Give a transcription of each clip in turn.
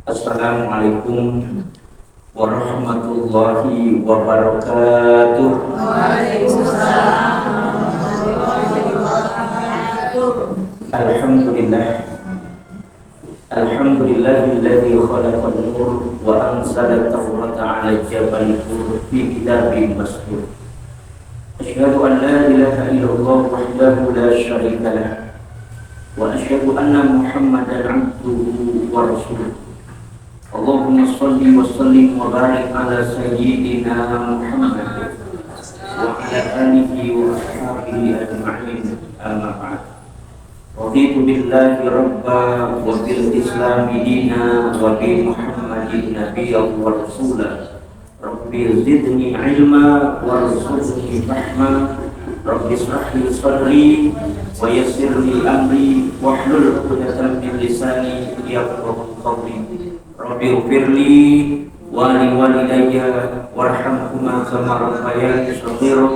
Assalamualaikum warahmatullahi wabarakatuh. Waalaikumsalam warahmatullahi wabarakatuh. Alhamdulillah. Alhamdulillahilladzi khalaqan nur wa anzala tawrata 'ala jabal fi kitabin masdur. Asyhadu an la ilaha illallah wahdahu la syarika lah wa asyhadu anna Muhammadan 'abduhu wa rasuluh. Allahumma shalli wa sallim wa barik ala sayyidina Muhammad wa ala alihi wa ashabihi ajma'in. Amma ba'd. Raditu billahi rabba wa bil islami dina wa bi Muhammadin nabiyyan wa rasula. Rabbi zidni ilma warzuqni fahma. Rabbi ishrah li sadri wa yassir li amri wahlul 'uqdatam min lisani yafqahu qawli. Rabbi ufirli wali walidayya warhamhuma kama rabbayani shaghira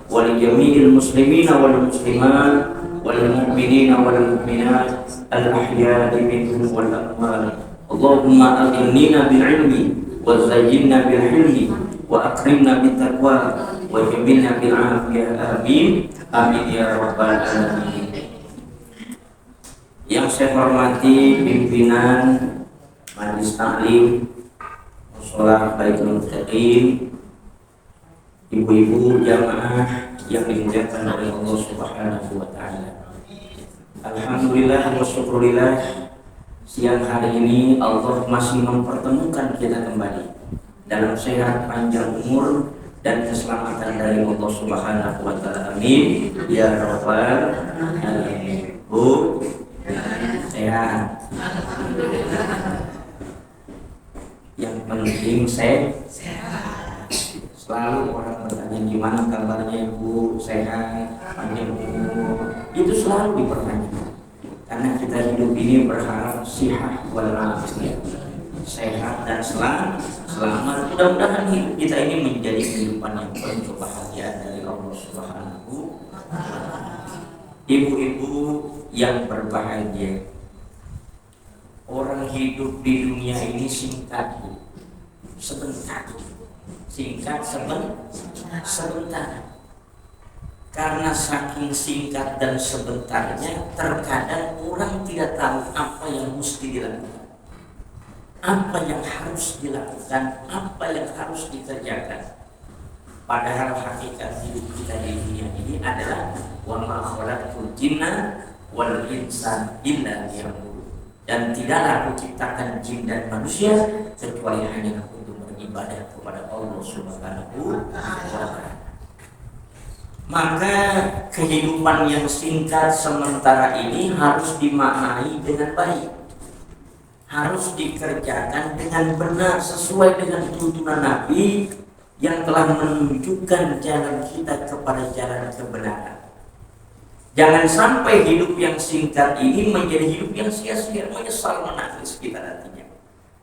wa li jami'il muslimina wal muslimat wal mu'minina wal mu'minat al ahya'i minhum wal amwat. Allahumma aghnina bil ilmi wa zayyinna bil hilmi wa akrimna bit taqwa wa jamilna bil afiyah. Amin amin ya rabbal alamin. Yang saya hormati pimpinan Majelis Taklim Mushola Baitul Muttaqin, ibu-ibu jamaah yang dimuliakan oleh Allah Subhanahu wa taala. Alhamdulillah wa syukurillah, siang hari ini Allah masih mempertemukan kita kembali dalam sehat, panjang umur dan keselamatan dari Allah Subhanahu wa taala. Amin ya rabbal alamin. Bu, sehat. Yang penting sehat. Selalu orang bertanya gimana kabarnya ibu, sehat, panjang umur. Itu selalu dipertanyakan. Karena kita hidup ini berharap sihat walafiat, sehat dan selamat. Mudah-mudahan hidup kita ini menjadi kehidupan yang penuh kebahagiaan dari Allah Subhanahu wa taala. Ibu-ibu yang berbahagia, orang hidup di dunia ini singkat, sebentar. Singkat sebentar. Karena saking singkat dan sebentarnya, terkadang orang tidak tahu apa yang mesti dilakukan, apa yang harus dilakukan, apa yang harus dikerjakan. Padahal hakikat hidup kita di dunia ini adalah wa ma khalaqtul jinna wal insa illa liya'budun. Dan tidaklah aku ciptakan jin dan manusia kecuali hanya untuk beribadah kepada Allah Subhanahu wa taala. Maka kehidupan yang singkat sementara ini harus dimaknai dengan baik, harus dikerjakan dengan benar sesuai dengan tuntunan Nabi yang telah menunjukkan jalan kita kepada jalan kebenaran. Jangan sampai hidup yang singkat ini menjadi hidup yang sia-sia, menyesal, menangis kita nantinya.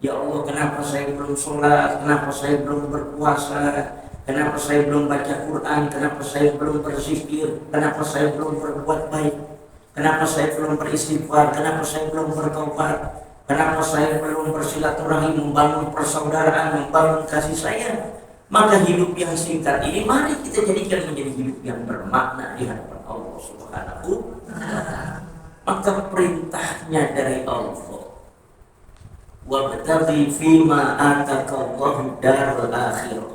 Ya Allah, kenapa saya belum sholat, kenapa saya belum berpuasa, kenapa saya belum baca Quran, kenapa saya belum berzikir, kenapa saya belum berbuat baik, kenapa saya belum beristighfar, kenapa saya belum bertaubat, kenapa saya belum bersilaturahim, membangun persaudaraan, membangun kasih sayang. Maka hidup yang singkat ini mari kita jadikan menjadi hidup yang bermakna di hadapan Allah Subhanahu wa taala. Maka perintahnya dari Allah, wabtaghi fima atakallahu daral akhirah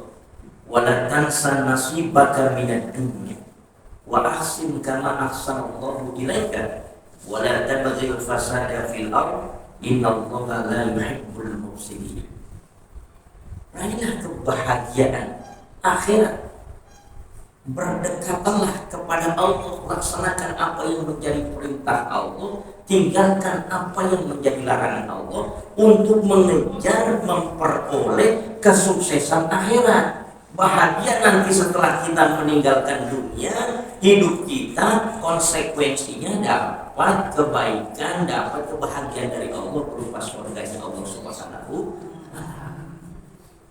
wa la tansa nasibaka minad dunya wa ahsin kama ahsanallahu ilaika wa la tabghil fasada fil ardh innallaha la yuhibbul mufsidin. Raihlah kebahagiaan akhirat, berdekatlah kepada Allah, laksanakan apa yang menjadi perintah Allah, tinggalkan apa yang menjadi larangan Allah untuk mengejar memperoleh kesuksesan akhirat. Bahagia nanti setelah kita meninggalkan dunia, hidup kita konsekuensinya dapat kebaikan, dapat kebahagiaan dari Allah berupa surganya Allah Subhanahu.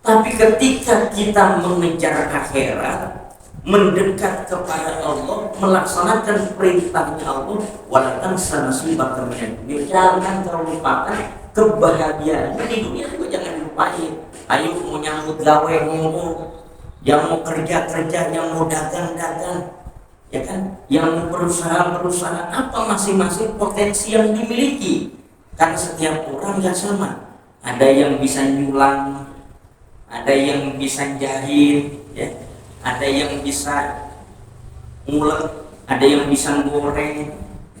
Tapi ketika kita mengejar akhirat, mendekat kepada Allah, melaksanakan perintahnya Allah, walakan sanasibaka minad dunya. Jangan kau lupakan kebahagiaan di dunia juga, jangan dilupain. Ayo mau nyambut gawe ngomong, yang mau kerja, yang mau dagang, ya kan, yang mau berusaha, apa masing-masing potensi yang dimiliki. Karena setiap orang gak sama. Ada yang bisa nyulam, ada yang bisa jahit, ya, ada yang bisa ngulek, ada yang bisa goreng,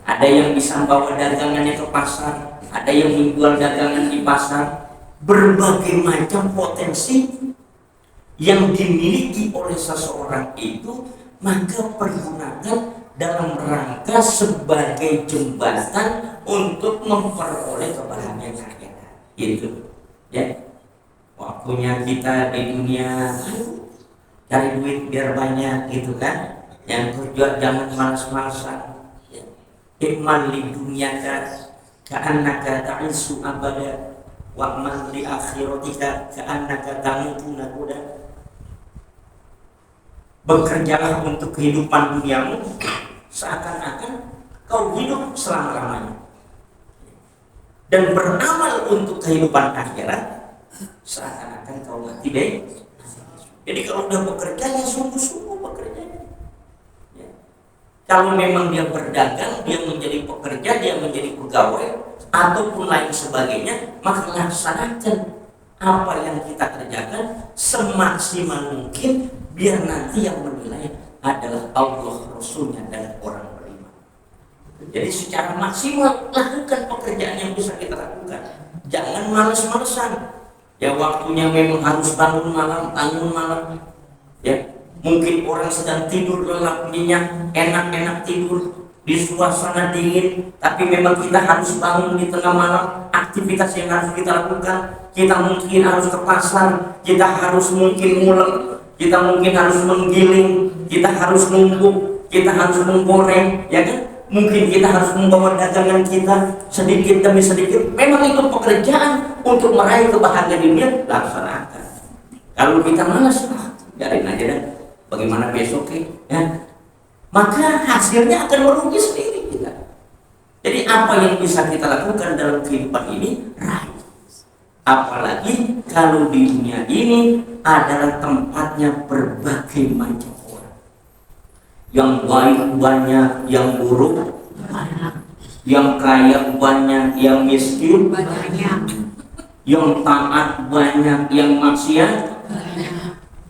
ada yang bisa bawa dagangannya ke pasar, ada yang menjual dagangan di pasar. Berbagai macam potensi yang dimiliki oleh seseorang itu, maka pergunakan dalam rangka sebagai jembatan untuk memperoleh kebahagiaan akhirat. Itu, ya. Waktunya kita di dunia cari duit biar banyak, gitu kan. Yang kerja jangan malas-malasan. Ya. Iman li dunyaka ka'annaka ta'isu abada wa'man li akhiratika ka'annaka tamutuna kuda. Bekerjalah untuk kehidupan duniamu seakan-akan kau hidup selama-lamanya, dan beramal untuk kehidupan akhirat seakan-akan kau mati deh. Jadi kalau udah bekerja ya sungguh-sungguh bekerja. Ya. Kalau memang dia berdagang, dia menjadi pekerja, dia menjadi pegawai ataupun lain sebagainya, maka laksanakan apa yang kita kerjakan semaksimal mungkin, biar nanti yang menilai adalah Allah, Rasulnya, dan orang beriman. Jadi secara maksimal lakukan pekerjaan yang bisa kita lakukan. Jangan males-malesan. Ya waktunya memang harus bangun malam. Ya mungkin orang sedang tidur lelap nyenyak, enak-enak tidur di suasana dingin, tapi memang kita harus bangun di tengah malam. Aktivitas yang harus kita lakukan, kita mungkin harus ke pasar, kita harus mungkin ngulek, kita mungkin harus menggiling, kita harus numpuk, kita harus menggoreng, ya kan? Mungkin kita harus membawa dagangan kita sedikit demi sedikit. Memang itu pekerjaan untuk meraih kebahagiaan dunia, laksanakan. Kalau kita malas, biarin aja dah. Bagaimana besok ya? Maka hasilnya akan merugi sendiri kita. Jadi apa yang bisa kita lakukan dalam kehidupan ini, raih. Apalagi kalau di dunia ini adalah tempatnya berbagai macam orang. Yang baik banyak, yang buruk banyak, yang kaya banyak, yang miskin banyak, yang taat banyak, yang maksiat banyak,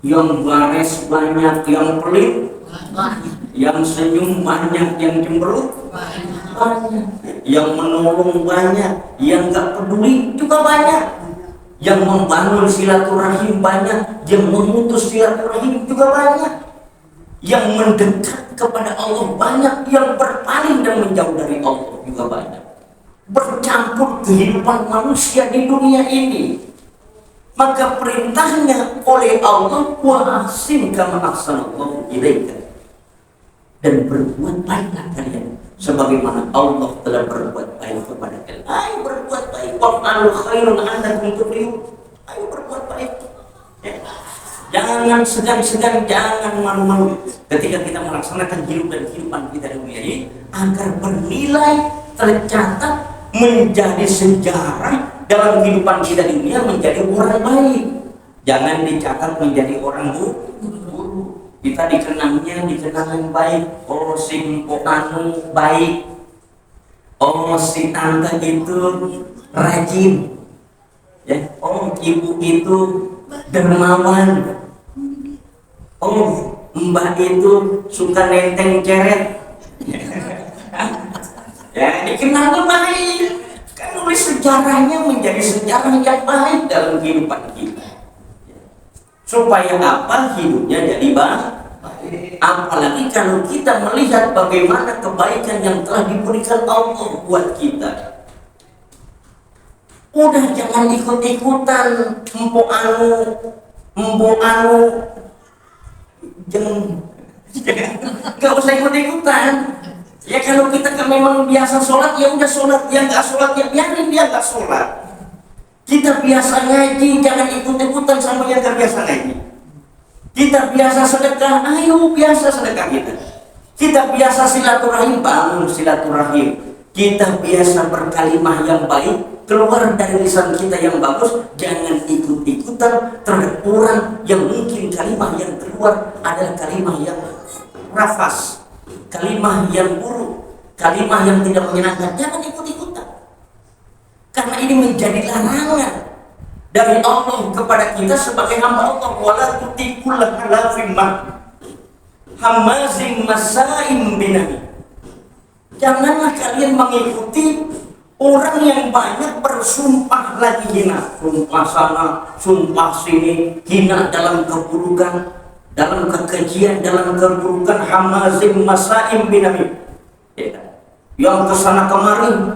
yang bares banyak, yang pelit banyak, yang senyum banyak, yang cemberut banyak, yang menolong banyak, yang gak peduli juga banyak, yang membangun silaturahim banyak, yang memutus silaturahim juga banyak, yang mendekat kepada Allah banyak, yang berpaling dan menjauh dari Allah juga banyak. Bercampur kehidupan manusia di dunia ini. Maka perintahnya oleh Allah, wa ahsin kama ahsanallahu ilaika, dan berbuat baiklah kalian sebagaimana Allah telah berbuat baik kepada kalian. Ayo berbuat baik. Wa'malu khairun la'allakum tuflihun. Ayo berbuat baik. Ya. Jangan segan-segan, jangan malu-malu ketika kita melaksanakan hidup dan kehidupan kita di dunia ini, agar bernilai, tercatat, menjadi sejarah dalam kehidupan kita di dunia, menjadi orang baik. Jangan dicatat menjadi orang buruk. Kita dikenang baik. Oh si Mpok Anu baik, oh si Tante itu rajin, ya. Oh ibu itu dermawan, oh mbak itu suka nenteng ceret. Ya dikenal baik, kan oleh sejarahnya menjadi sejarah yang baik dalam kehidupan kita. Supaya apa? Hidupnya jadi baik. Apalagi kalau kita melihat bagaimana kebaikan yang telah diberikan Allah buat kita. Udah jangan ikut-ikutan Mpok Anu, jangan gak usah ikut-ikutan. Ya kalau kita kan memang biasa sholat, ya udah sholat. Yang gak sholat ya biarin dia gak sholat. Kita biasa ngaji, jangan ikut-ikutan sama yang gak biasa ngaji. Kita biasa sedekah, ayo biasa sedekah kita. Kita biasa silaturahim, bangun silaturahim. Kita biasa berkalimah yang baik, keluar dari lisan kita yang bagus. Jangan ikut-ikutan terhadap orang yang mungkin kalimah yang keluar adalah kalimah yang rafas, kalimah yang buruk, kalimah yang tidak menyenangkan. Jangan ikut-ikutan, karena ini menjadi larangan dari Allah kepada kita sebagai hamba Allah. Wala tutikul halafim hamazin masaim binami. Janganlah kalian mengikuti orang yang banyak bersumpah lagi hina, sumpah sana, sumpah sini, hina dalam keburukan, dalam kekejian, dalam keburukan. Hamazin masaim binami, yang kesana kemari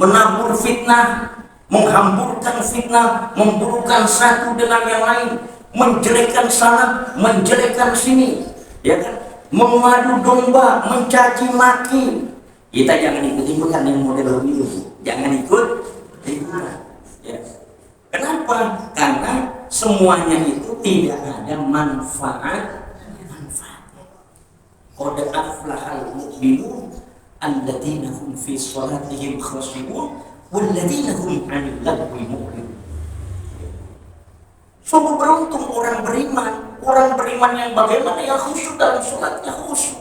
menabur fitnah, menghamburkan fitnah, memburukan satu dengan yang lain, menjelekkan sana, menjelekkan sini, ya kan? Mengadu domba, mencaci maki. Kita jangan ikut-ikutan yang model itu, jangan ikut-ikutan. Ya. Kenapa? Karena semuanya itu tidak ada manfaat. Qad aflahal mu'minun alladzina hum fi shalatihim khashi'un walladzina hum 'anil lagwi mu'ridun. Sungguh beruntung orang beriman. Orang beriman yang bagaimana? Yang khusyuk dalam sholatnya, khusyuk.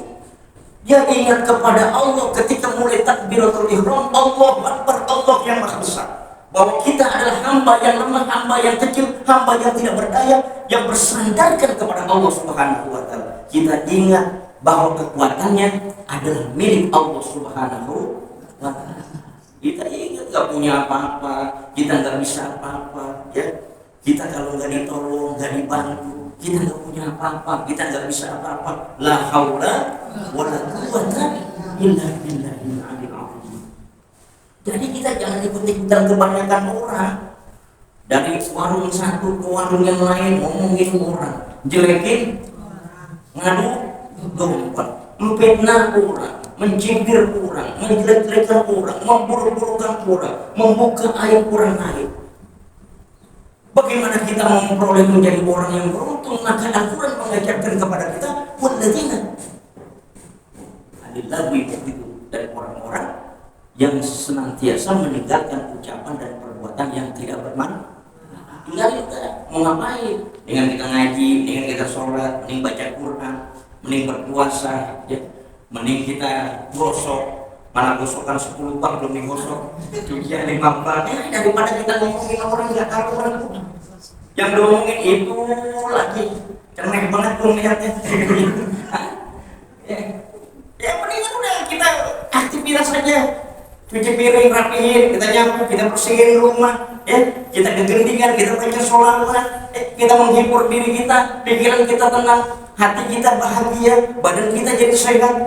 Dia ingat kepada Allah ketika mulai takbiratul ihram, Allahu Akbar, Allah yang Maha Besar. Bahwa kita adalah hamba yang lemah, hamba yang kecil, hamba yang tidak berdaya, yang bersandarkan kepada Allah Subhanahu wa taala. Kita ingat bahwa kekuatannya adalah milik Allah Subhanahu wa taala. Kita ingat gak punya apa-apa, kita gak bisa apa-apa, ya. Kita kalau gak ditolong, gak dibantu, kita gak punya apa-apa, kita gak bisa apa-apa. La haula wa la quwwata illa billahil aliyil azim. Jadi kita jangan ikut-ikutan kebanyakan orang. Dari warung satu ke warung yang lain ngomongin orang, jelekin, ngadu domba, memfitnah orang, mencibir orang, menjelek-jelekan orang, memburuk-burukan orang, membuka aib orang lain. Bagaimana kita memperoleh menjadi orang yang beruntung? Maka Al-Quran mengajarkan kepada kita walladzina alillahwi mu'ridun, dan orang-orang yang senantiasa meninggalkan ucapan dan perbuatan yang tidak bermanfaat. Tinggalin kita mau ngapain? Dengan kita ngaji, dengan kita sholat, mending baca Quran, mending berpuasa, ya. Mending kita gosok. Mana gosokan 10 bak belum digosok, cucian 5 bak, daripada kita ngomongin orang nggak tahu orang itu. Yang ngomongin itu lagi cermeh banget tuh lihatnya. Ya mendingan udah kita aktivitas saja, cuci piring, rapihin, kita nyapu, kita bersihin rumah, ya, kita kegendingan, kita baca sholawat, kita menghibur diri kita, pikiran kita tenang, hati kita bahagia, badan kita jadi sehat.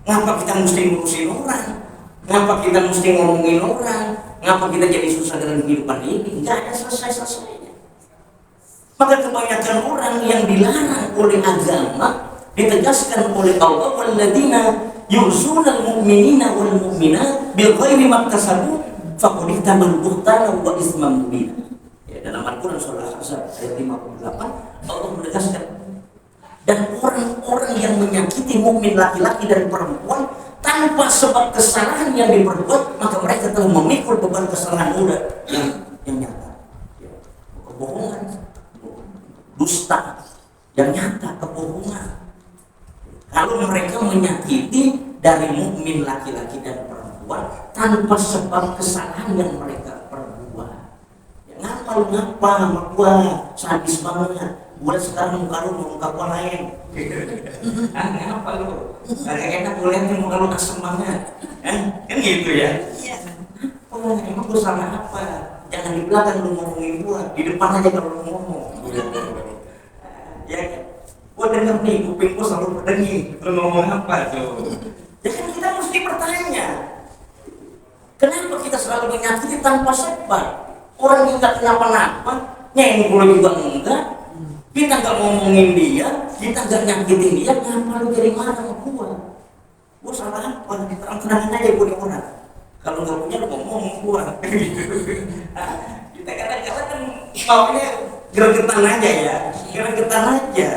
Ngapa kita mesti ngurusin orang? Ngapa kita mesti ngomongin orang? Ngapa kita jadi susah dalam kehidupan ini? Nggak ada selesai-selesainya. Maka kebanyakan orang yang dilarang oleh agama ditegaskan oleh Allah, walladzina yuzunal mu'minina wal mu'minat bil ghairi maktasabu faqad ihtamal buhtana wa isman mubina. Ya, dalam Al-Quran surah Al-Ahzab ayat 58 Allah menegaskan, dan orang-orang yang menyakiti mukmin laki-laki dan perempuan tanpa sebab kesalahan yang diperbuat, maka mereka telah memikul beban kesalahan muda yang nyata. Kebohongan, dusta yang nyata, kebohongan. Kalau mereka menyakiti dari mukmin laki-laki dan perempuan tanpa sebab kesalahan yang mereka perbuat. Ya, ngapa lu ngapa sama gua, sadis banget. Mulai sekarang muka lu mau muka gua lain. Ngapa lu? Gak enak gue liatnya muka lu asem banget. Kan gitu ya? Iya. Oh, emang gua salah apa? Jangan di belakang lu ngomongin gua, di depan aja kalau lu ngomong. Ya, gua denger nih, kuping gua selalu berdenging. Lu ngomong apa tuh? Ya kan kita mesti bertanya, kenapa kita selalu menyakiti tanpa sebab? Orang yang gak kenapa-napa, nyenggol juga enggak. Kita nggak ngomongin dia, kita nggak nyakitin dia, ngapa lu jadi marah sama gua? Gua salah apa? Terang-terangan aja gua di orang. Kalau nggak punya lu ngomong gua. Kita kadang-kadang kan maunya gregetan aja ya. Geregetan aja.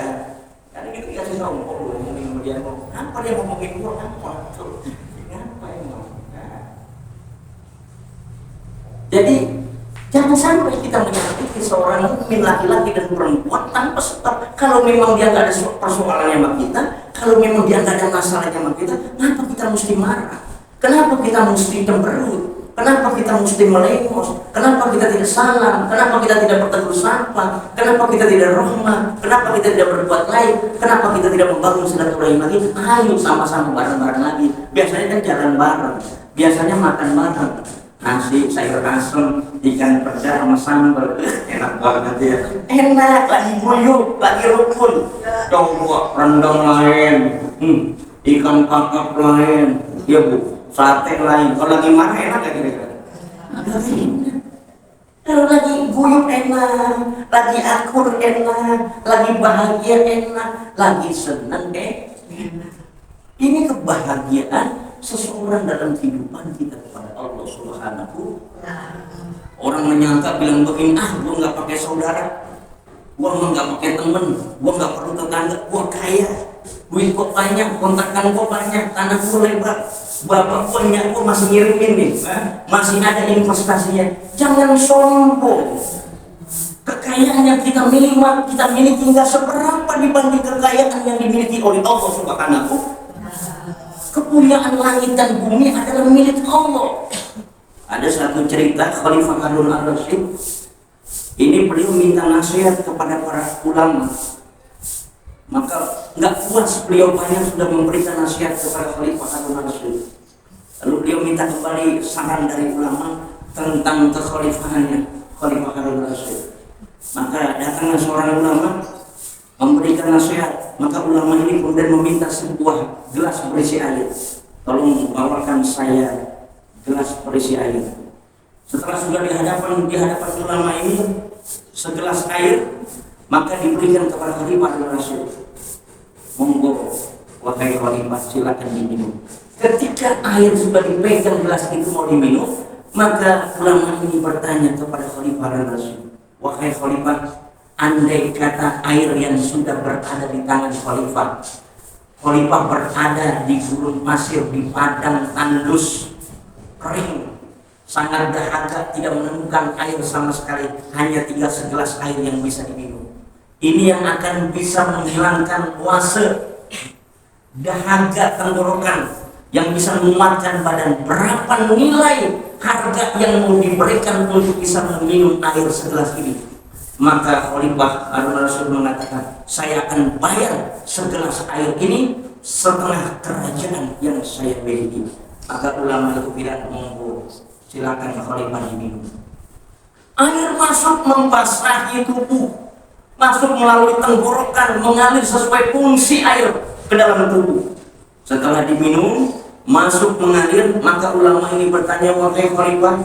Karena kita dikasih tahu, oh ngomongin dia, apa dia ngomongin gua, apa tuh? Apa emang? Nah. Jadi jangan sampai kita menyakiti seorang mukmin laki-laki dan perempuan tanpa sebab. Kalau memang dia nggak ada persoalannya sama kita, kalau memang dia nggak ada masalahnya sama kita, kenapa kita mesti marah? Kenapa kita mesti cemberut? Kenapa kita mesti melengos? Kenapa kita tidak salam? Kenapa kita tidak bertegur sapa? Kenapa kita tidak rahmah? Kenapa kita tidak berbuat lain? Kenapa kita tidak membangun silaturahim lagi? Ayo sama-sama bareng-bareng lagi. Biasanya kan jalan bareng, biasanya makan bareng. Nasi, sayur asem, ikan pecah sama sambal, enak banget ya. Enak, lagi guyup, lagi rukun. Coba rendang lain, ikan kakap lain, ya bu, sate lain. Kalau lagi marah enak gak kira-kira? Kalau lagi guyup enak, lagi akur enak, lagi bahagia enak, lagi senang enak. Ini kebahagiaan seseorang dalam kehidupan kita kepada Allah Subhanahu. Orang menyangka bilang begini, gua nggak pakai saudara, gua nggak pakai temen, gua nggak perlu tetangga, gua kaya, duit gua banyak, kontrakan gua banyak, tanah gua lebar, bapak punya gua masih ngirimin nih, masih ada investasinya. Jangan sombong. Kekayaan yang kita miliki nggak seberapa dibanding kekayaan yang dimiliki oleh Allah Subhanahu. Kepunyaan langit dan bumi adalah milik Allah. Ada satu cerita Khalifah Harun al-Rasyid. Ini beliau minta nasihat kepada para ulama. Maka nggak puas beliau banyak sudah memberikan nasihat kepada Khalifah Harun al-Rasyid. Lalu beliau minta kembali saran dari ulama tentang kekhalifahannya Khalifah Harun al-Rasyid. Maka datanglah seorang ulama memberikan nasihat. Maka ulama ini kemudian meminta sebuah gelas berisi air. Tolong bawakan saya gelas berisi air. Setelah sudah di hadapan ulama ini segelas air, maka diberikan kepada Khalifah Rasul. Monggo wahai Khalifah, silakan diminum. Ketika air sudah dipegang gelas itu mau diminum, maka ulama ini bertanya kepada Khalifah Rasul, wahai Khalifah, andai kata air yang sudah berada di tangan Khalifah berada di gurun pasir, di padang tandus kering, sangat dahaga, tidak menemukan air sama sekali, hanya tinggal segelas air yang bisa diminum. Ini yang akan bisa menghilangkan puasa, dahaga tenggorokan, yang bisa menguatkan badan. Berapa nilai harga yang mau diberikan untuk bisa meminum air segelas ini? Maka Khalifah Harun al-Rasyid mengatakan, saya akan bayar segelas air ini setengah kerajaan yang saya miliki. Maka ulama itu bilang, monggo silakan Khalifah diminum. Air masuk membasahi tubuh, masuk melalui tenggorokan, mengalir sesuai fungsi air ke dalam tubuh. Setelah diminum, masuk mengalir, maka ulama ini bertanya, wahai Khalifah,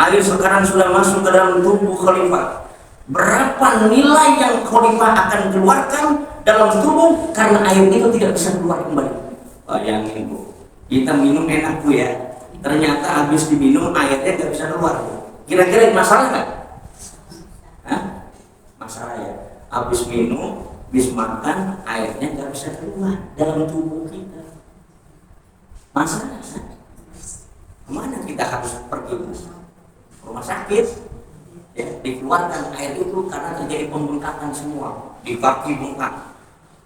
air sekarang sudah masuk ke dalam tubuh Khalifah. Berapa nilai yang Khalifah akan keluarkan dalam tubuh karena air itu tidak bisa keluar kembali? Bayangin bu, kita minum enak bu ya, ternyata habis diminum airnya tidak bisa keluar. Kira-kira masalah nggak? Masalah ya. Habis minum, habis makan, airnya tidak bisa keluar dalam tubuh kita. Masalah. Kemana kita harus pergi? Rumah sakit. Ya, dikeluarkan air itu karena terjadi pembengkakan semua, di kaki bengkak,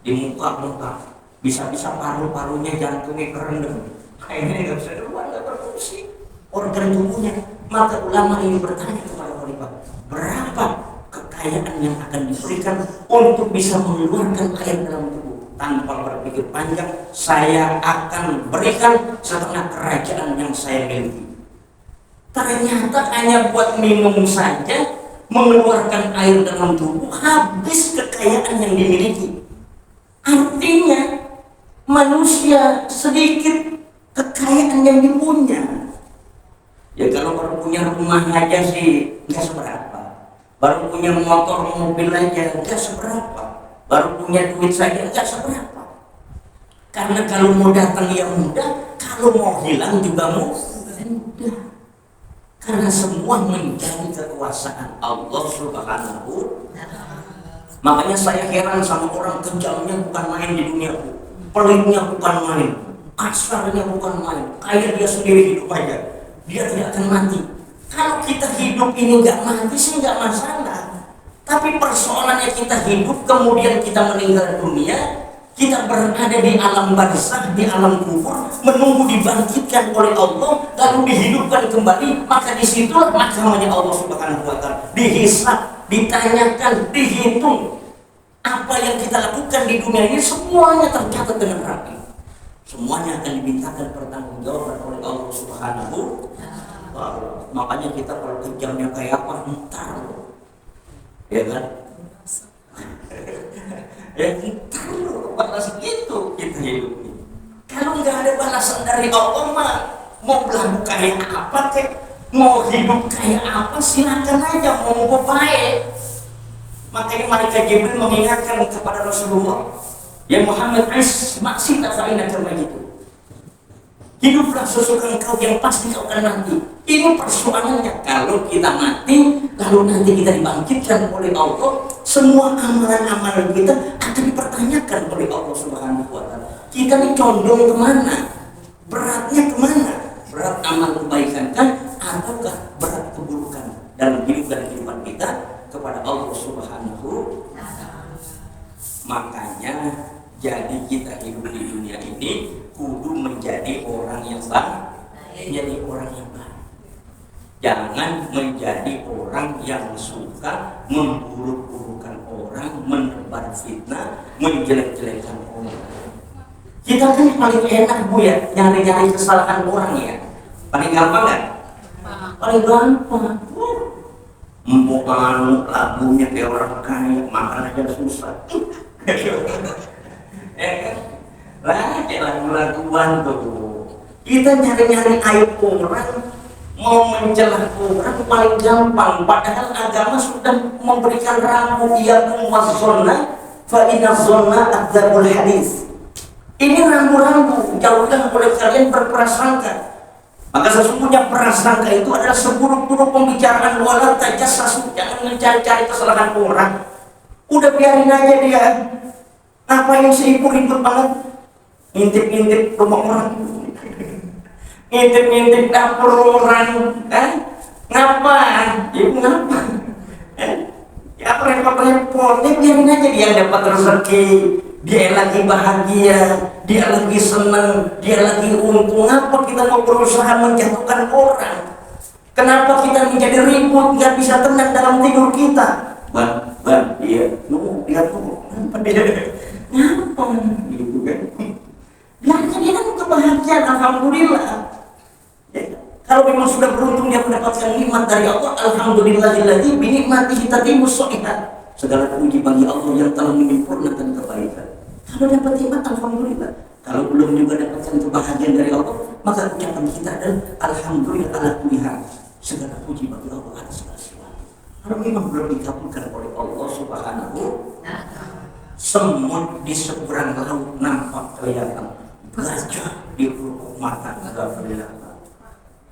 di muka bengkak, bisa-bisa paru-parunya, jantungnya kerendam, airnya nggak bisa keluar, nggak berfungsi organ tubuhnya. Maka ulama ini bertanya kepada Khalifah, berapa kekayaan yang akan diberikan untuk bisa mengeluarkan air dalam tubuh? Tanpa berpikir panjang, saya akan berikan setengah kerajaan yang saya miliki. Ternyata hanya buat minum saja, mengeluarkan air dalam tubuh, habis kekayaan yang dimiliki. Artinya manusia sedikit kekayaan yang dipunya. Ya kalau baru punya rumah aja sih nggak seberapa, baru punya motor mobil aja nggak seberapa, baru punya duit saja nggak seberapa. Karena kalau mau datang ya mudah, kalau mau hilang juga mudah. Karena semua menjadi kekuasaan Allah Subhanahu. Makanya saya heran sama orang kejamnya bukan main di dunia, pelitnya bukan main, kasarnya bukan main, kayak dia sendiri hidup aja, dia tidak akan mati. Kalau kita hidup ini nggak mati sih nggak masalah. Tapi persoalannya kita hidup kemudian kita meninggal dunia, kita berada di alam barzakh, di alam kubur, menunggu dibangkitkan oleh Allah, lalu dihidupkan kembali. Maka disitulah mahkamahnya Allah Subhanahu wa Ta'ala, dihisab, ditanyakan, dihitung. Apa yang kita lakukan di dunia ini semuanya tercatat dengan rapi. Semuanya akan dimintakan pertanggungjawaban oleh Allah Subhanahu wa Ta'ala. Makanya kita kalau kejamnya kayak apa, entar, ya kan? Ya entar balas gitu kita hidup ini. Kalau nggak ada balasan dari Allah mah, mau berlaku kayak apa kek, mau hidup kayak apa silakan aja, mau baik. Makanya malaikat Jibril mengingatkan kepada Rasulullah, ya Muhammad, masih tak fa'ina kama gitu. Hiduplah sesuka engkau yang pasti kau akan mati. Ini persoalannya, kalau kita mati lalu nanti kita dibangkitkan oleh Allah, semua amalan-amalan kita akan dipertanyakan oleh Allah Subhanahu wa Ta'ala. Kita ini condong kemana? Beratnya kemana? Berat amal kebaikan kan, ataukah berat keburukan dalam hidup dan kehidupan kita kepada Allah Subhanahu wa Ta'ala. Makanya jadi kita hidup di dunia ini kudu menjadi orang yang baik, menjadi orang yang baik. Jangan menjadi orang yang suka memburuk-burukan orang, menebar fitnah, menjelek-jelekan orang. Kita kan paling enak Bu ya, nyari-nyari kesalahan orang ya. Paling gampang kan? Paling gampang. Empuk lagunya kayak orang kaya, makan aja susah. Lah, kayak lagu-laguan tuh. Kita nyari-nyari aib orang, mau mencelah orang paling gampang. Padahal agama sudah memberikan rambu iyakum wazzonna fa inna zonna adzabul hadis. Ini rambu-rambu, jauhkan oleh kalian berprasangka. Maka sesungguhnya prasangka itu adalah seburuk-buruk pembicaraan. Wala tajassasu, jangan mencari-cari kesalahan orang. Udah biarin aja dia. Apa yang sibuk-ribut banget? Ngintip-ngintip rumah orang, ngintip-ngintip dapur orang, ngapa? Ibu ngapa? Ya repot-repot, dia biarin aja dia dapat rezeki, dia lagi bahagia, dia lagi senang, dia lagi untung. Ngapa kita mau berusaha menjatuhkan orang? Kenapa kita menjadi ribut, nggak bisa tenang dalam tidur kita? Bang, iya, lihat tuh, ngapa dia? Ngapa? Gitu kan? Biarkan dia kan kebahagiaan, alhamdulillah. Ya, kalau memang sudah beruntung dia mendapatkan nikmat dari Allah, alhamdulillahilladzi bi nikmatihi tatimmus shalihat. Segala puji bagi Allah yang telah menyempurnakan kebaikan. Kalau dapat nikmat, alhamdulillah. Kalau belum juga dapatkan kebahagiaan dari Allah, maka ucapan kita adalah alhamdulillah ala kulli hal. Segala puji bagi Allah atas segala sesuatu. Kalau memang belum dikabulkan oleh Allah Subhanahu wa Ta'ala, semut di seberang laut nampak kelihatan, gajah di pelupuk mata nggak kelihatan,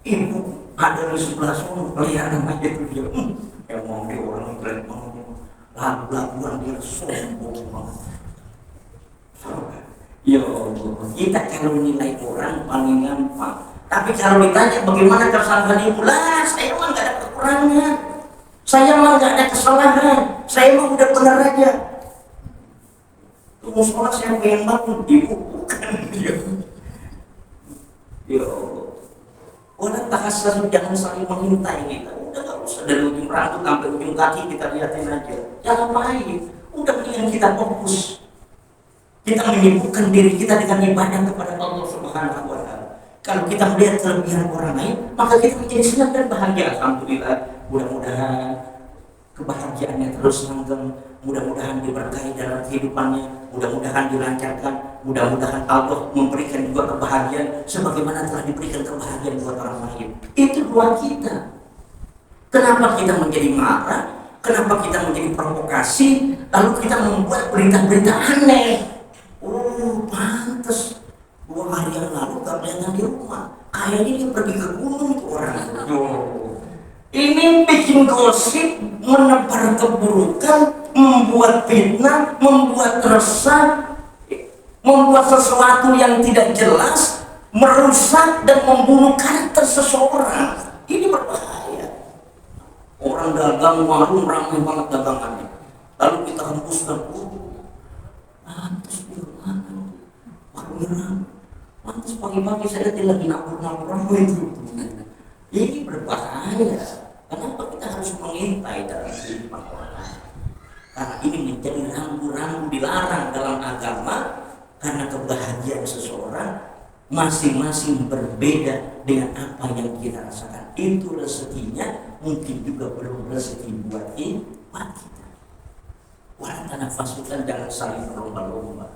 ibu ada di sebelah sana kelihatan aja tuh dia. Emang dia orang keren banget, lagu-laguan dia sombong banget. Ya Allah, kita kalau nilai orang paling gampang. Tapi kalau ditanya bagaimana kesalahan ibu, lah saya emang nggak ada kekurangan, saya emang nggak ada kesalahan, saya emang udah benar aja. Tunggu sholat saya pengen bangun, ibu bukan dia. Ya Allah, orang tahassus jangan saling mengintai kita. Udah gak usah dari ujung rambut sampai ujung kaki kita liatin aja. Jangan main, udah mendingan kita fokus. Kita menyibukkan diri kita dengan ibadah kepada Allah Subhanahu wa Ta'ala. Kalau kita melihat kelebihan orang lain, maka kita menjadi senang dan bahagia. Alhamdulillah, mudah-mudahan kebahagiaannya terus langgeng, mudah-mudahan diberkahi dalam kehidupannya, mudah-mudahan dilancarkan, mudah-mudahan Allah memberikan juga kebahagiaan sebagaimana telah diberikan kebahagiaan buat orang lain. Itu doa kita. Kenapa kita menjadi marah? Kenapa kita menjadi provokasi? Lalu kita membuat berita-berita aneh. Oh, pantes 2 hari yang lalu gak kelihatan di rumah, kayaknya dia pergi ke gunung tuh orang. Ini bikin gosip, menebar keburukan, membuat fitnah, membuat resah, membuat sesuatu yang tidak jelas, merusak dan membunuh karakter seseorang. Ini berbahaya. Orang dagang warung ramai banget dagangannya, lalu kita hembuskan, lantas bagaimana warungnya ramai, lantas pagi-pagi saya lagi nabur-nabur itu. Ini berbahaya. Kenapa kita harus mengintai dalam kehidupan orang? Karena ini menjadi rambu-rambu dilarang dalam agama. Karena kebahagiaan seseorang masing-masing berbeda dengan apa yang kita rasakan. Itu rezekinya mungkin juga belum rezeki buat kita. Wala tanafasukan, jangan saling berlomba-lomba.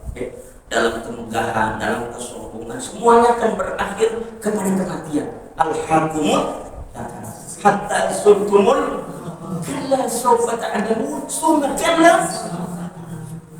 Dalam kemegahan, dalam kesombongan, semuanya akan berakhir kepada kematian. Al-hakumut hatta surtumul kalla sawfa ta'lamun summa kalla.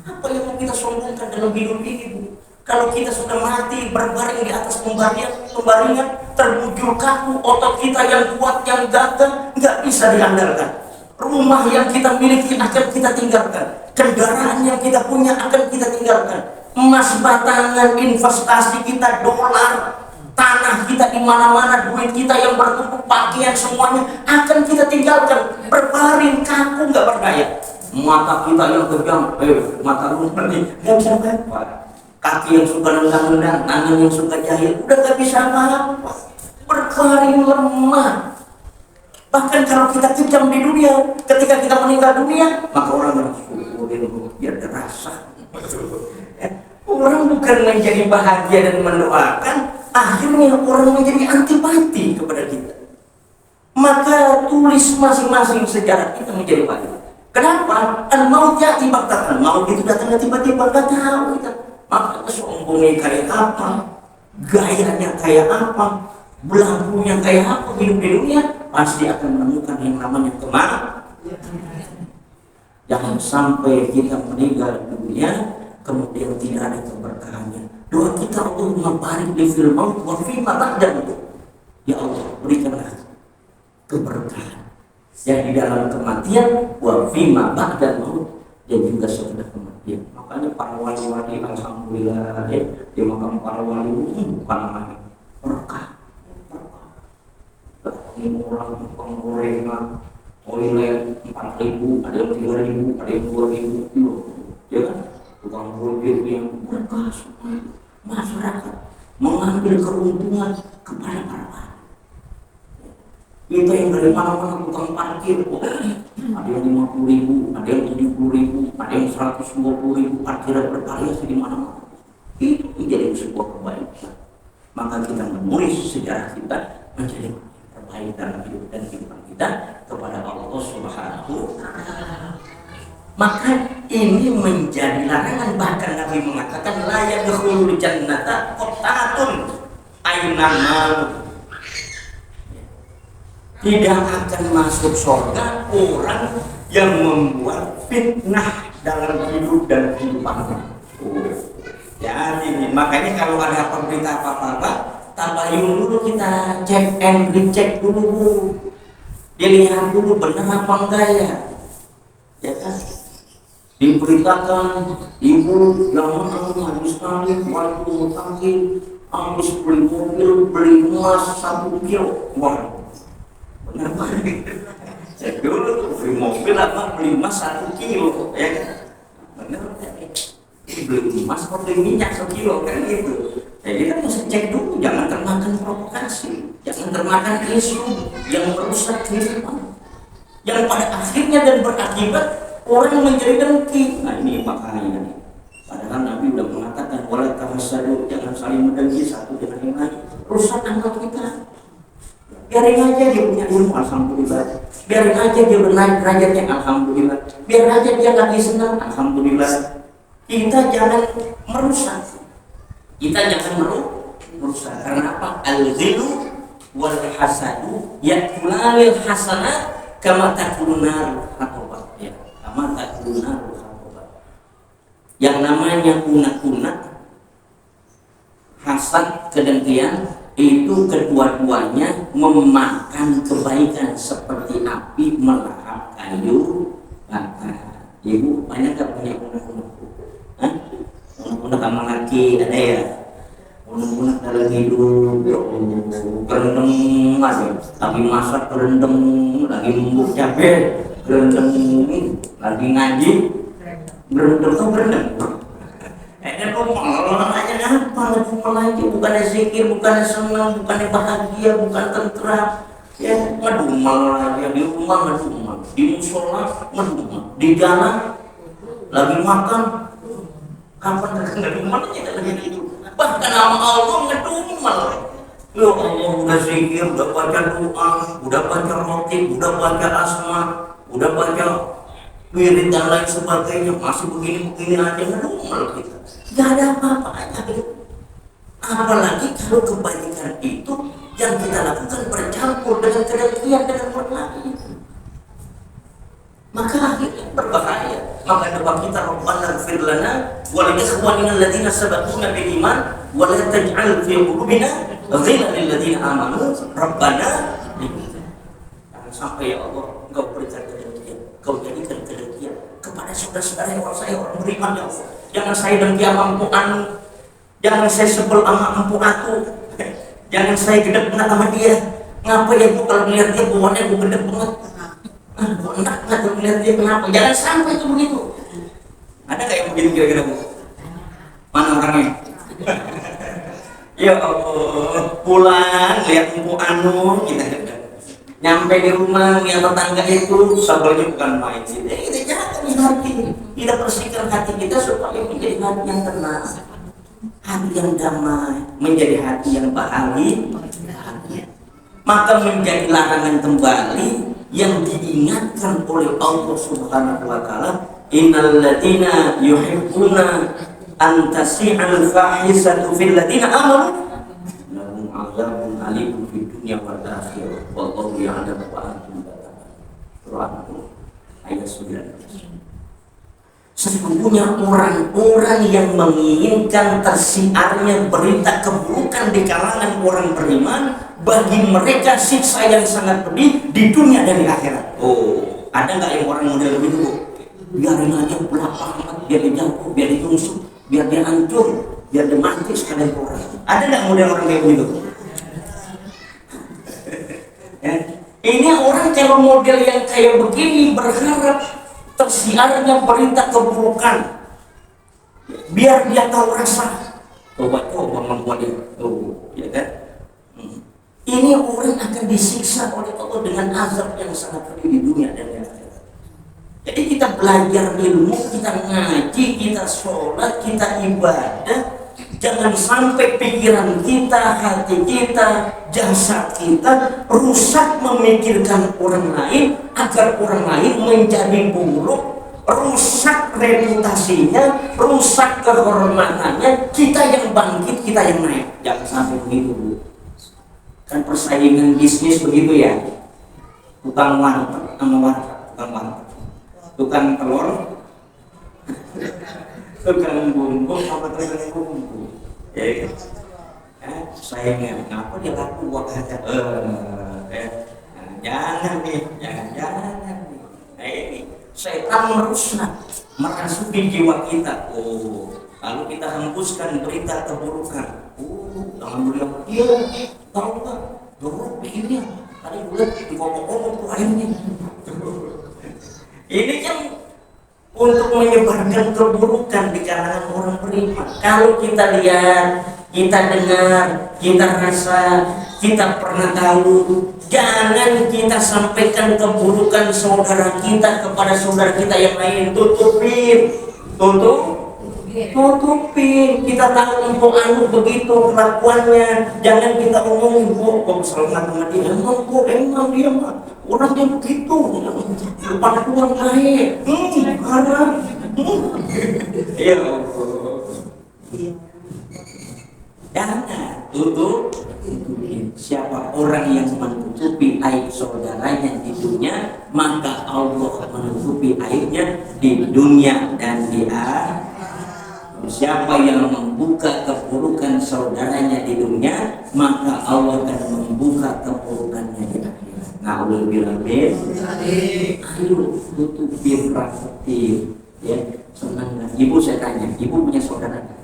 Apa yang mau kita sombongkan dalam hidup ini, Bu? Kalau kita sudah mati berbaring di atas pembaringan, terbujur kaku, otot kita yang kuat, yang gagah, nggak bisa diandalkan. Rumah yang kita miliki akan kita tinggalkan, kendaraan yang kita punya akan kita tinggalkan, emas batangan, investasi kita, dolar, tanah kita di mana-mana, duit kita yang bertumpuk, pakaian semuanya akan kita tinggalkan, berbaring kaku, nggak berdaya. Mata kita yang kejam, mata lu seperti nggak bisa apa. Kaki yang suka nendang-nendang, tangan yang suka jahil, udah nggak bisa apa-apa, berbaring lemah. Bahkan kalau kita kejam di dunia, ketika kita meninggal dunia, maka orang biar terasa. Orang bukan menjadi bahagia dan mendoakan, akhirnya orang menjadi antipati kepada kita. Maka tulis masing-masing sejarah kita menjadi bahagia. Kenapa? Al-maut ya'ti baghtatan. Maut itu datang tiba-tiba, nggak tahu kita. Maka sombongnya kayak apa, gayanya kayak apa, belagunya kayak apa, hidup di dunia pasti akan menemukan yang namanya kematian. Jangan sampai kita meninggal dunia kemudian tidak ada keberkahannya. Doa kita untuk membarik di fil maut wa fi ma ba'dahu. Ya Allah, berikanlah keberkahan yang di dalam kematian wa fi ma ba'dahu, dan juga setelah kematian. Makanya para wali-wali alhamdulillah di makam para wali bukan lagi berkah. Ini orang tukang gorengan, toilet 4.000, ada yang 3.000, ada yang 2.000, ya kan? Tukang gorengan yang berkah supaya masyarakat mengambil keuntungan kepada para wali. Kita yang dari mana-mana tukang parkir, ada yang 50.000, ada yang 70.000, ada yang 120.000, parkiran bervariasi di mana-mana. Itu menjadi sebuah kebaikan. Maka kita menulis sejarah kita menjadi terbaik dalam hidup dan kehidupan kita kepada Allah Subhanahu wa Ta'ala. Maka ini menjadi larangan, bahkan Nabi mengatakan la yadkhulul jannata qattatun ainama. Tidak akan masuk surga orang yang membuat fitnah dalam hidup dan kehidupan. Jadi makanya kalau ada berita apa-apa, tabayun dulu, kita cek and recheck dulu, dilihat dulu benar apa enggak ya kan? Diberitakan ibu yang habis kali waktu tangkil, habis beli mobil, beli emas 1 kilo, wah benar banget. Saya dulu beli mobil apa beli emas 1 kilo, ya kan? Benar. Beli emas atau beli minyak 1 kilo kan gitu. Jadi kita mesti cek dulu, jangan termakan provokasi, jangan termakan isu yang merusak kehidupan, yang pada akhirnya dan berakibat orang menjadi dengki. Nah ini makanya nih. Padahal Nabi udah mengatakan wala tahasadu, jangan saling mendengki satu dengan yang lain. Rusak angkat kita. Biarin aja dia punya ilmu, alhamdulillah. Biarin aja dia bernaik derajatnya, alhamdulillah. Biar aja dia lagi senang, alhamdulillah. Kita jangan merusak. Kita jangan merusak. Karena apa? Al-ghilu wal hasadu ya'kulal hasanat kama takunar hatobat. Ya, kama takunar hatobat. Yang namanya unak-unak, hasad, kedengkian, itu kedua-duanya memakan kebaikan seperti api melahap kayu bakar. Ibu banyak nggak punya unek-unek? Hah? Unek-unek sama laki ada ya? Unek-unek dalam hidup, ya Allah, berendam aja. Lagi masak berendam, lagi membuk cabai berendam, lagi ngaji berendam tuh berendam. Rumah aja apa? Rumah aja bukannya zikir, bukannya senang, bukannya bahagia, bukan tentram. Ya ngedumel lagi di rumah, ngedumel di musola, ngedumel di jalan lagi makan. Kapan ngedumel aja lagi itu? Bahkan nama Allah ngedumel. Ya Allah, udah zikir, udah baca doa, udah baca roti, udah baca asma, udah baca wirid dan lain sebagainya, masih begini-begini aja ngedumel kita. Gak ada apa-apanya. Apalagi kalau kebaikan itu yang kita lakukan bercampur dengan kedengkian, dengan berlaku, maka akhirnya berbahaya. Maka doa kita, Rabbana ighfir lana wa li ikhwanina alladziina sabaquna bil iman wa la taj'al fi qulubina ghillan lil ladziina amanu Rabbana. Jangan sampai ya Allah Engkau berikan kedengkian, Engkau jadikan kedengkian kepada saudara-saudara yang saya orang beriman ya Allah. Jangan saya dengki sama empu anu, jangan saya sebel sama empu aku, jangan saya gedek banget sama dia. Ngapa ya Bu kalau melihat dia bawaannya Bu gedek banget? Bu enak banget kalau melihat dia, kenapa? Jangan sampai itu begitu. Ada nggak yang begitu kira-kira Bu? Mana orangnya? Ya Allah, pulang lihat empu anu kita gedek. Nyampe di rumah lihat tetangga itu sebelnya bukan main sih. Kita jaga nih hati, kita bersihkan hati kita supaya menjadi hati yang tenang, hati yang damai, menjadi hati yang bahagia. Maka menjadi larangan kembali yang diingatkan oleh Allah Subhanahu wa taala, innal ladzina yuhibbuna an tasi'al fahisatu fil ladzina amanu lahum 'adzabun alimun fid dunya wal akhirah wallahu ya'lamu wa antum la ta'lamun. Ayat 19. Sesungguhnya orang-orang yang menginginkan tersiarnya berita keburukan di kalangan orang beriman, bagi mereka siksa yang sangat pedih di dunia dan di akhirat. Oh, ada nggak yang orang model begitu Bu? Biarin aja belakang amat, biar dia jatuh, biar dia tungsuk, biar dia hancur, biar dia mati sekalian orang. Ada nggak model orang kayak begitu? Ya. Ini orang kalau model yang kayak begini berharap tersiarnya berita keburukan, biar dia tahu rasa. Coba membuat dia, ya kan? Ini orang akan disiksa oleh Allah dengan azab yang sangat pedih di dunia dan di akhirat. Jadi kita belajar ilmu, kita ngaji, kita sholat, kita ibadah. Jangan sampai pikiran kita, hati kita, jasad kita rusak memikirkan orang lain agar orang lain menjadi buruk, rusak reputasinya, rusak kehormatannya. Kita yang bangkit, kita yang naik. Jangan sampai begitu Bu. Kan persaingan bisnis begitu ya, tukang warteg sama warteg, tukang telur, tukang bumbu sama tukang bumbu, ya saingan. Ngapa dia laku buat aja? Jangan nih. Nah ini setan merasuki jiwa kita. Oh, lalu kita hembuskan berita keburukan. Alhamdulillah dia tahu nggak? Dorong bikinnya. Tadi bulan dikokok-kokok tuh airnya. Ini kan untuk menyebarkan keburukan di kalangan orang beriman. Kalau kita lihat, kita dengar, kita rasa, kita pernah tahu, jangan kita sampaikan keburukan saudara kita kepada saudara kita yang lain. Tutupin. Kita tahu empuk anu begitu kelakuannya, jangan kita omongin Bu, kok selamat sama dia. Emang dia mah orang dia begitu, depan tuang baik, harap. Ya Allah. Jangan tutup. Siapa orang yang menutupi aib saudaranya di dunia, maka Allah menutupi aibnya di dunia dan di akhirat. Siapa yang membuka keburukan saudaranya di dunia, maka Allah akan membuka keburukannya di akhirat. Nah, halul bil ayo tutupin rapetin ya, senang kan? Ibu saya tanya, ibu punya saudara kan?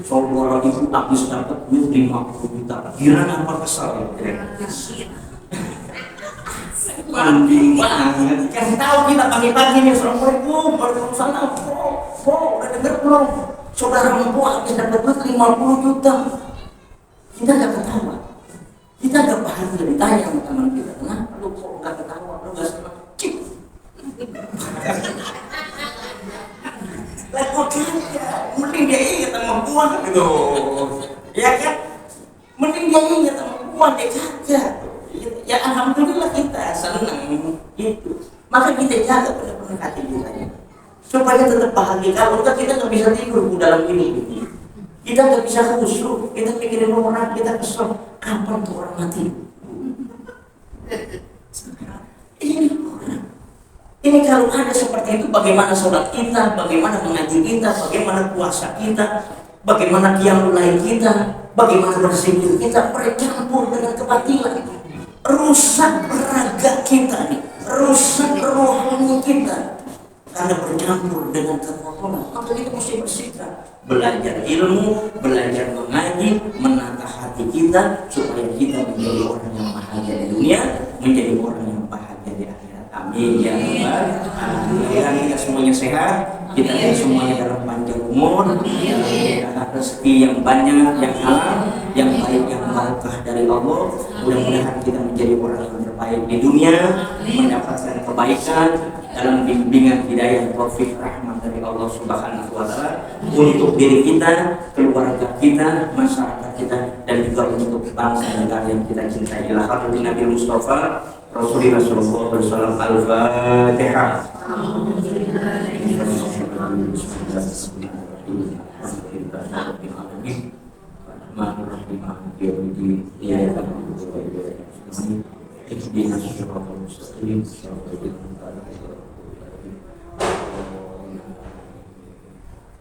Saudara ibu habis dapat duit 50 juta, kira apa kesal ya? Mending banget, kasih tahu kita pagi-pagi nih, Assalamualaikum, Waalaikumsalam, udah denger belum? Saudara ibu habis dapat duit 50 juta, kita gak ketawa, kita gak bahagia. Ditanya sama teman kita, kenapa lu kok gak ketawa, lu gak senang? Cip. Lah kok kaya, mending dia ingat sama gua gitu, ya kan? Mending dia ingat sama gua, dia kagak. Ya alhamdulillah kita senang gitu. Maka kita jaga benar-benar hati kita supaya tetap bahagia. Kalau enggak kita nggak bisa tidur dalam hidup ini. Kita nggak bisa khusyuk. Kita pikirin orang, kita kesel. Kapan tuh orang mati? Ini kalau ada seperti itu, bagaimana sholat kita, bagaimana mengaji kita, bagaimana puasa kita, bagaimana qiyamul lail kita, bagaimana berzikir kita, bercampur dengan kebatilan itu. Rusak raga kita nih, rusak rohani kita karena bercampur dengan kekotoran. Maka kita mesti bersikap, belajar ilmu, belajar mengaji, menata hati kita supaya kita menjadi orang yang bahagia di dunia, menjadi orang yang bahagia di akhirat. Amin ya rabbal alamin. Kita semuanya sehat, kita semuanya dalam panjang umur, dalam rezeki yang banyak, yang halal, yang baik, yang barokah dari Allah. Mudah-mudahan kita menjadi orang yang terbaik di dunia, mendapatkan kebaikan dalam bimbingan hidayah taufik rahmat dari Allah Subhanahu wa taala untuk diri kita, keluarga kita, masyarakat kita, dan juga untuk bangsa dan negara yang kita cintai. Ila hadratin Nabi Mustafa Rasulullah sallallahu alaihi wasallam. Al-Fatihah.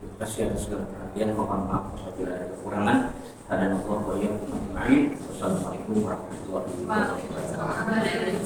Terima kasih atas segala perhatian, mohon maaf apabila ada kekurangan. Wassalamualaikum warahmatullahi wabarakatuh.